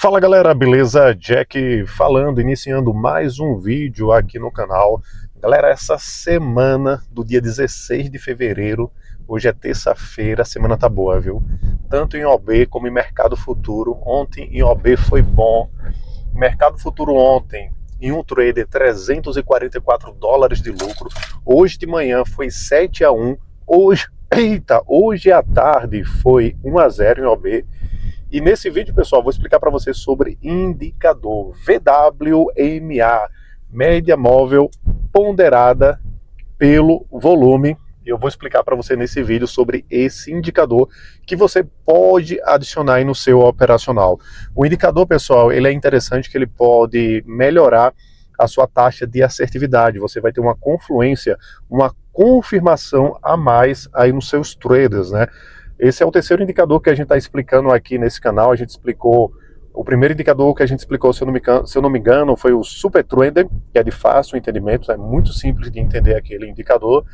Fala galera, beleza? Jack falando, iniciando mais um vídeo aqui no canal. Galera, essa semana do dia 16 de fevereiro, hoje é terça-feira, a semana tá boa, viu? Tanto em OB como em Mercado Futuro. Ontem em OB foi bom. Mercado Futuro ontem, em um trader, $344 de lucro. Hoje de manhã foi 7-1. Hoje à tarde foi 1-0 em OB. E nesse vídeo, pessoal, vou explicar para vocês sobre indicador VWMA, média móvel ponderada pelo volume. E eu vou explicar para você nesse vídeo sobre esse indicador que você pode adicionar aí no seu operacional. O indicador, pessoal, ele é interessante que ele pode melhorar a sua taxa de assertividade. Você vai ter uma confluência, uma confirmação a mais aí nos seus traders, né? Esse é o terceiro indicador que a gente está explicando aqui nesse canal. A gente explicou, o primeiro indicador que a gente explicou, se eu não me engano, foi o Super Trader, que é de fácil entendimento, é muito simples de entender aquele indicador.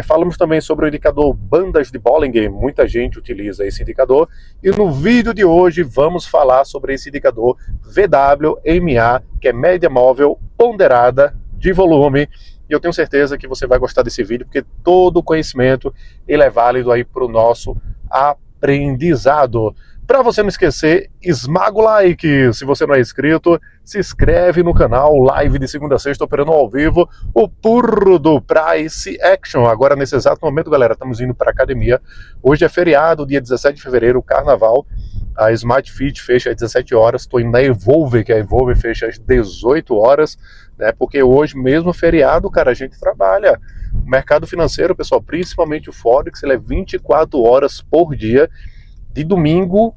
Falamos também sobre o indicador bandas de Bollinger, muita gente utiliza esse indicador. E no vídeo de hoje vamos falar sobre esse indicador VWMA, que é média móvel ponderada de volume. E eu tenho certeza que você vai gostar desse vídeo, porque todo o conhecimento ele é válido aí para o nosso aprendizado. Para você não esquecer, esmaga o like. Se você não é inscrito, se inscreve no canal. Live de segunda a sexta, operando ao vivo. O puro do Price Action. Agora, nesse exato momento, galera, estamos indo para academia. Hoje é feriado, dia 17 de fevereiro, carnaval. A Smart Fit fecha às 17 horas. Estou indo na Evolve, que a Evolve fecha às 18 horas. Né? Porque hoje, mesmo feriado, cara, a gente trabalha. O mercado financeiro, pessoal, principalmente o Forex, ele é 24 horas por dia, de domingo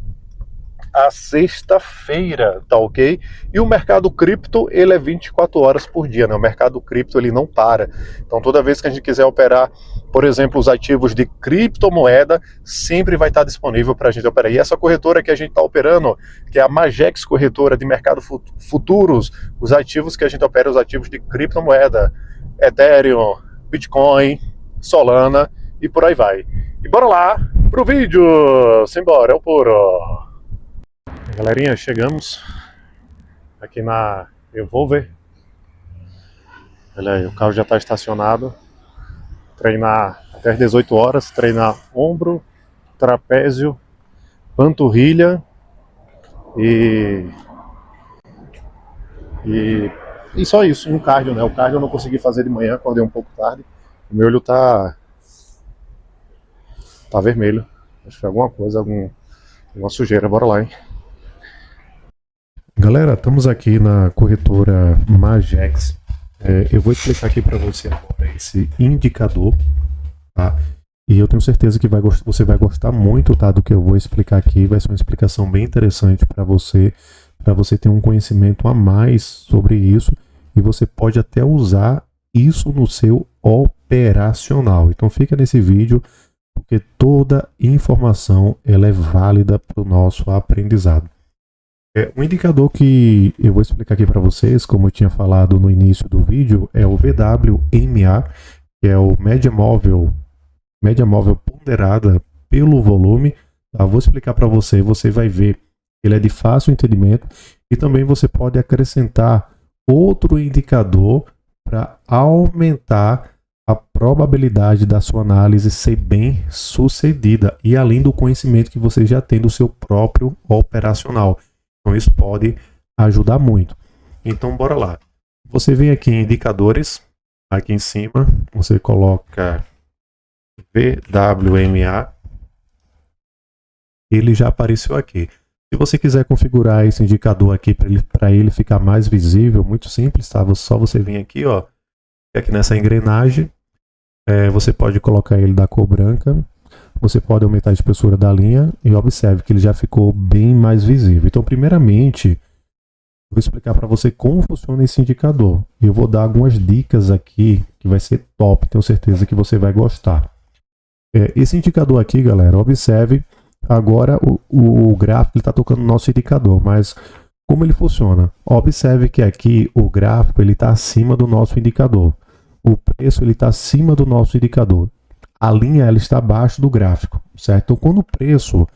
a sexta-feira, tá ok? E o mercado cripto, ele é 24 horas por dia, né? O mercado cripto, ele não para. Então, toda vez que a gente quiser operar, por exemplo, os ativos de criptomoeda, sempre vai estar disponível para a gente operar. E essa corretora que a gente está operando, que é a Magex Corretora de Mercado Futuros, os ativos que a gente opera, os ativos de criptomoeda, Ethereum, Bitcoin, Solana e por aí vai. E bora lá pro vídeo! Simbora, é o puro! Galerinha, chegamos aqui na Evolve. Olha aí, o carro já está estacionado. Treinar até as 18 horas, treinar ombro, trapézio, panturrilha e só isso, um cardio, né? O cardio eu não consegui fazer de manhã, acordei um pouco tarde. O meu olho tá vermelho. Acho que foi alguma coisa, alguma sujeira. Bora lá, hein? Galera, estamos aqui na corretora Magex. Eu vou explicar aqui para você agora esse indicador, tá? E eu tenho certeza que você vai gostar muito, tá, do que eu vou explicar aqui. Vai ser uma explicação bem interessante para você ter um conhecimento a mais sobre isso. E você pode até usar isso no seu operacional. Então fica nesse vídeo, porque toda informação ela é válida para o nosso aprendizado. Um indicador que eu vou explicar aqui para vocês, como eu tinha falado no início do vídeo, é o VWMA, que é o média móvel ponderada pelo volume. Tá? Vou explicar para você, você vai ver, ele é de fácil entendimento e também você pode acrescentar outro indicador para aumentar a probabilidade da sua análise ser bem sucedida e além do conhecimento que você já tem do seu próprio operacional. Então isso pode ajudar muito. Então bora lá. Você vem aqui em indicadores, aqui em cima, você coloca VWMA. Ele já apareceu aqui. Se você quiser configurar esse indicador aqui para ele ficar mais visível, muito simples, tá? Só você vir aqui, ó, aqui nessa engrenagem, você pode colocar ele da cor branca. Você pode aumentar a espessura da linha e observe que ele já ficou bem mais visível. Então, primeiramente, vou explicar para você como funciona esse indicador. E eu vou dar algumas dicas aqui que vai ser top, tenho certeza que você vai gostar. Esse indicador aqui, galera, observe, agora o gráfico está tocando no nosso indicador, mas como ele funciona? Observe que aqui o gráfico está acima do nosso indicador. O preço está acima do nosso indicador. A linha ela está abaixo do gráfico, certo? Então, quando o preço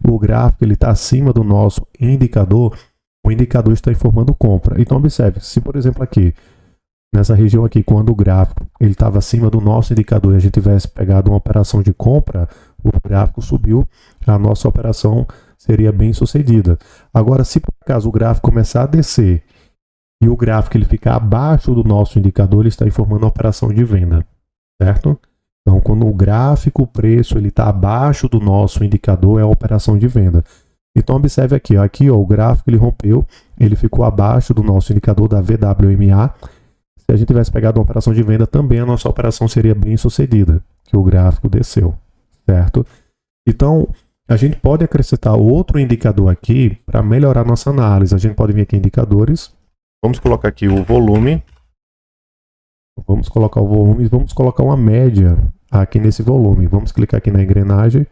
o gráfico está acima do nosso indicador, o indicador está informando compra. Então observe, se por exemplo aqui, nessa região aqui, quando o gráfico estava acima do nosso indicador e a gente tivesse pegado uma operação de compra, o gráfico subiu, a nossa operação seria bem sucedida. Agora, se por acaso o gráfico começar a descer e o gráfico ele ficar abaixo do nosso indicador, ele está informando a operação de venda, certo? Então, quando o gráfico, o preço, ele está abaixo do nosso indicador, é a operação de venda. Então, observe aqui, ó, o gráfico ele rompeu, ele ficou abaixo do nosso indicador da VWMA. Se a gente tivesse pegado uma operação de venda, também a nossa operação seria bem sucedida, que o gráfico desceu, certo? Então, a gente pode acrescentar outro indicador aqui para melhorar nossa análise. A gente pode vir aqui em indicadores, vamos colocar aqui o volume, vamos colocar o volume e vamos colocar uma média aqui nesse volume. Vamos clicar aqui na engrenagem,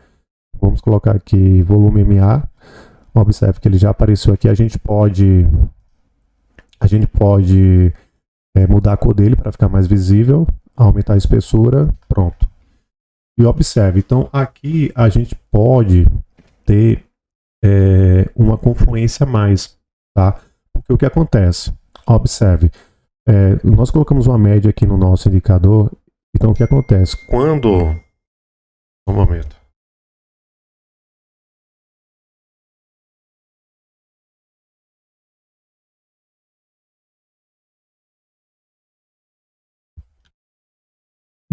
vamos colocar aqui volume MA. Observe que ele já apareceu aqui. A gente pode mudar a cor dele para ficar mais visível, aumentar a espessura, pronto. E observe, então aqui a gente pode ter uma confluência a mais, tá? Porque o que acontece? Observe, nós colocamos uma média aqui no nosso indicador, então o que acontece? Quando... Um momento.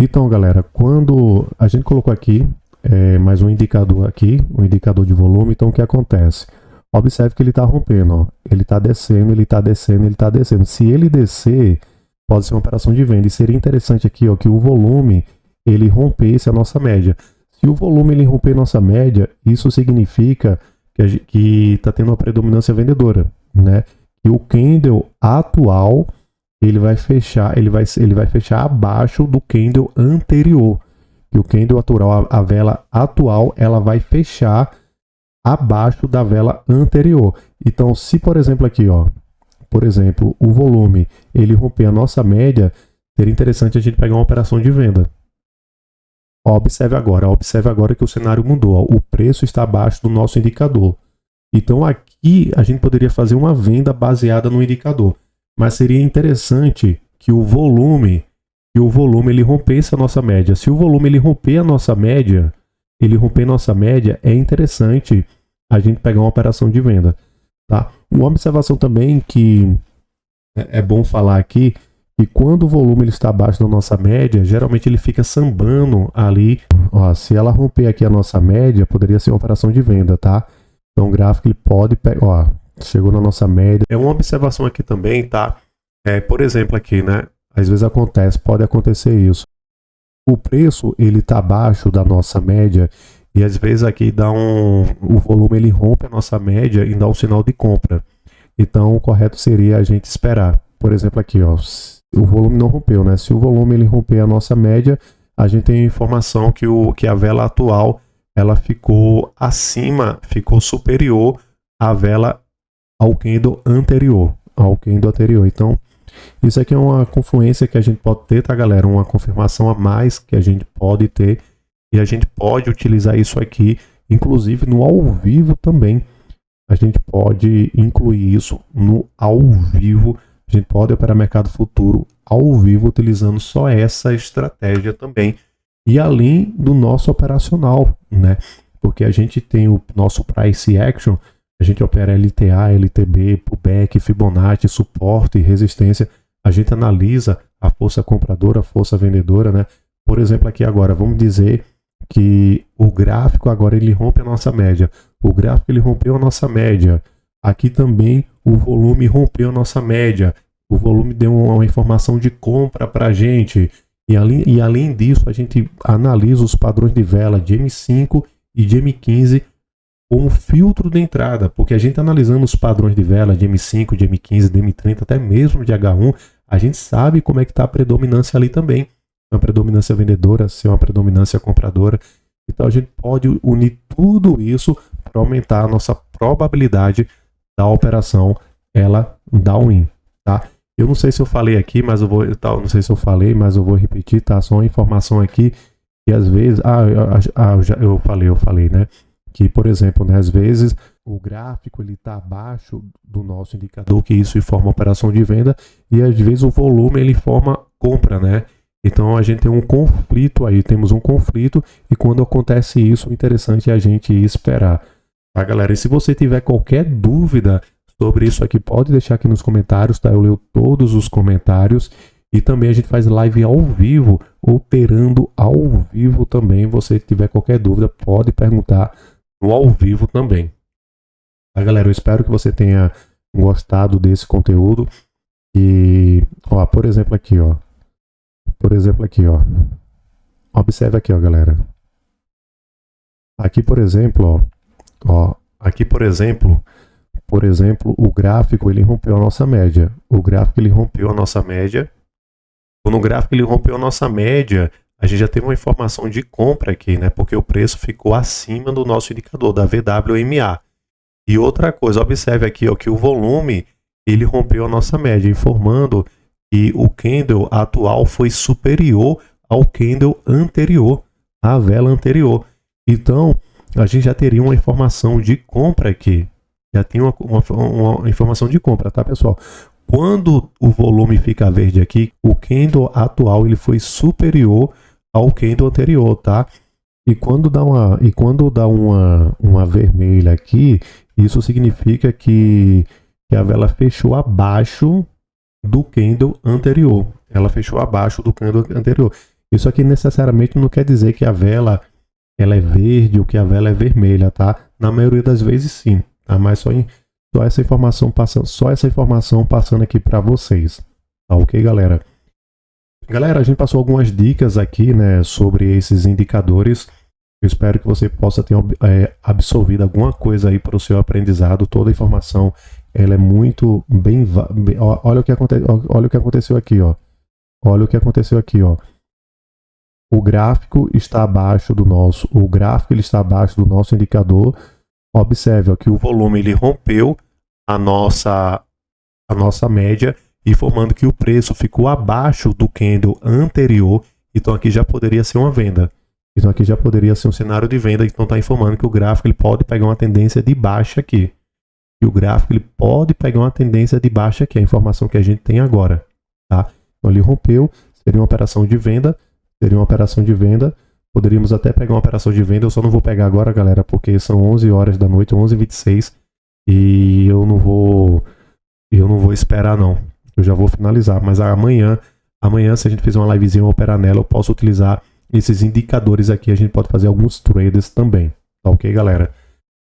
Então, galera, quando a gente colocou aqui mais um indicador aqui, um indicador de volume, então o que acontece? Observe que ele está rompendo, ó. Ele está descendo, ele está descendo, ele está descendo. Se ele descer, pode ser uma operação de venda. E seria interessante aqui, ó, que o volume ele rompesse a nossa média. Se o volume ele romper nossa média, isso significa que está tendo uma predominância vendedora, né? E o candle atual ele vai fechar abaixo do candle anterior. E o candle atual, a vela atual, ela vai fechar abaixo da vela anterior. Então, se por exemplo aqui, ó, por exemplo, o volume ele romper a nossa média, seria interessante a gente pegar uma operação de venda. Ó, observe agora que o cenário mudou. Ó, o preço está abaixo do nosso indicador. Então aqui a gente poderia fazer uma venda baseada no indicador. Mas seria interessante que o volume ele rompesse a nossa média. Se o volume ele romper a nossa média, é interessante a gente pegar uma operação de venda, tá? Uma observação também que é bom falar aqui, que quando o volume ele está abaixo da nossa média, geralmente ele fica sambando ali. Ó, se ela romper aqui a nossa média, poderia ser uma operação de venda, tá? Então o gráfico ele pode pegar, ó, chegou na nossa média. É uma observação aqui também, tá? Por exemplo aqui, né? Às vezes pode acontecer isso. O preço ele está abaixo da nossa média e às vezes aqui o volume ele rompe a nossa média e dá um sinal de compra. Então o correto seria a gente esperar. Por exemplo aqui, ó, o volume não rompeu, né? Se o volume ele romper a nossa média, a gente tem informação que a vela atual ela ficou superior à vela ao candle anterior, Então, isso aqui é uma confluência que a gente pode ter, tá, galera? Uma confirmação a mais que a gente pode ter e a gente pode utilizar isso aqui, inclusive no ao vivo também. A gente pode incluir isso no ao vivo. A gente pode operar mercado futuro ao vivo utilizando só essa estratégia também. E além do nosso operacional, né? Porque a gente tem o nosso price action. A gente opera LTA, LTB, pullback, Fibonacci, suporte, resistência. A gente analisa a força compradora, a força vendedora, né? Por exemplo, aqui agora, vamos dizer que o gráfico agora ele rompe a nossa média. O gráfico ele rompeu a nossa média. Aqui também o volume rompeu a nossa média. O volume deu uma informação de compra para a gente. E além disso, a gente analisa os padrões de vela de M5 e de M15 como filtro de entrada, porque a gente analisando os padrões de vela de M5, de M15, de M30, até mesmo de H1, a gente sabe como é que está a predominância ali também. Uma predominância vendedora, se é uma predominância compradora. Então a gente pode unir tudo isso para aumentar a nossa probabilidade da operação ela dar win, tá? Eu não sei se eu falei aqui, mas eu vou, não sei se eu falei, mas eu vou repetir, tá? Só uma informação aqui que às vezes, eu falei, né? que, por exemplo, né, às vezes o gráfico ele está abaixo do nosso indicador, que isso informa operação de venda, e às vezes o volume ele informa compra, né? Então a gente tem um conflito aí, temos um conflito, e quando acontece isso, o interessante é a gente esperar. Tá, galera? E se você tiver qualquer dúvida sobre isso aqui, pode deixar aqui nos comentários, tá? Eu leio todos os comentários, e também a gente faz live ao vivo, operando ao vivo também. Se você tiver qualquer dúvida, pode perguntar no ao vivo também. Tá, galera? Eu espero que você tenha gostado desse conteúdo. E, ó, por exemplo aqui, ó. Observe aqui, ó, galera. Aqui, por exemplo, ó, aqui, por exemplo, o gráfico ele rompeu a nossa média. Quando o gráfico ele rompeu a nossa média, a gente já teve uma informação de compra aqui, né? Porque o preço ficou acima do nosso indicador, da VWMA. E outra coisa, observe aqui, ó, que o volume ele rompeu a nossa média, informando que o candle atual foi superior ao candle anterior, à vela anterior. Então, a gente já teria uma informação de compra aqui. Já tem uma informação de compra, tá, pessoal? Quando o volume fica verde aqui, o candle atual ele foi superior ao candle anterior, tá? E quando dá uma vermelha aqui, isso significa que a vela fechou abaixo do candle anterior. Ela fechou abaixo do candle anterior. Isso aqui necessariamente não quer dizer que a vela ela é verde ou que a vela é vermelha, tá? Na maioria das vezes sim, tá? Mas só essa informação passando aqui para vocês, tá ok, galera? Galera, a gente passou algumas dicas aqui, né, sobre esses indicadores. Eu espero que você possa ter absorvido alguma coisa aí para o seu aprendizado. Toda a informação ela é muito bem. Olha o que aconteceu aqui, ó. Olha o que aconteceu aqui, ó. O gráfico está abaixo do nosso indicador. Observe ó, que o volume ele rompeu a nossa média, informando que o preço ficou abaixo do candle anterior. Então aqui já poderia ser uma venda. Então aqui já poderia ser um cenário de venda. Então está informando que o gráfico ele pode pegar uma tendência de baixa aqui. E o gráfico ele pode pegar uma tendência de baixa aqui. A informação que a gente tem agora, tá? Então ele rompeu, seria uma operação de venda. Poderíamos até pegar uma operação de venda. Eu só não vou pegar agora, galera, porque são 11 horas da noite, 11h26. E eu não vou esperar não. Eu já vou finalizar. Mas amanhã, se a gente fizer uma livezinha operar nela, eu posso utilizar esses indicadores aqui. A gente pode fazer alguns trades também. Tá ok, galera?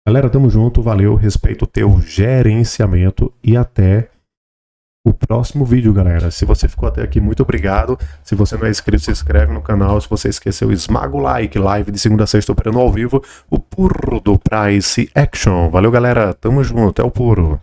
Galera, tamo junto. Valeu. Respeito o teu gerenciamento. E até o próximo vídeo, galera. Se você ficou até aqui, muito obrigado. Se você não é inscrito, se inscreve no canal. Se você esqueceu, esmaga o like. Live de segunda a sexta operando ao vivo. O puro do Price Action. Valeu, galera. Tamo junto. É o puro.